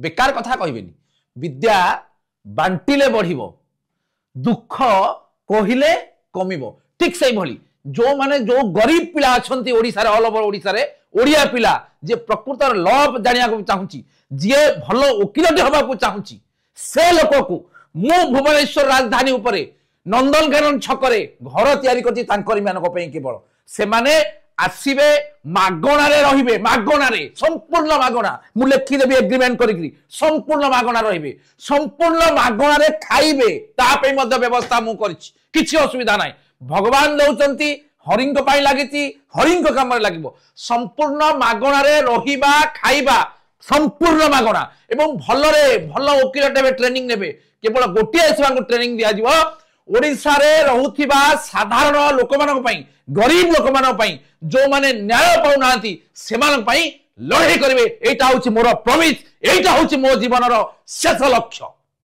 बेकार कथा कहबेनी विद्या बांटिले बढ़िबो दुख कहिले कमिबो ठीक से भली जो माने जो गरीब पिला अछंती ओडिसा रे ऑल ओवर ओडिसा रे ओडिया पिला जे प्रकृत लव जानिया को चाहूची जे भलो वकीलटे हबा को चाहूची से लोक को मु भुवनेश्वर राजधानी उपरे नंदनकानन छकरे घर तयारी करती तांकरी मानको पई केवल से माने आसीबे मागणा रे रहिबे मागणा रे संपूर्ण मागणा मु लेखि देबी एग्रीमेंट करिकरी संपूर्ण मागणा रहिबे संपूर्ण मागणा रे खाइबे ता पई मध्य व्यवस्था मु करछि किछि असुविधा नाही भगवान दउचंती हरिंग पाई लागिति हरिंग काम रे लागिबो संपूर्ण मागणा रे रहिबा खाइबा संपूर्ण मागणा एवं भलरे भल वकील टेबे ट्रेनिंग नेबे केवल गोटिए सेवांको ट्रेनिंग दिया जिवो ओडिसा रे रहुथिबा साधारण लोकमानक पई गरीब लोकमानक पई जो माने न्याय पाउनांती सेमानक पई लड़ाई करिवे एटा होछि मोर प्रॉमिस एटा होछि मो जीवनर शेष लक्ष्य।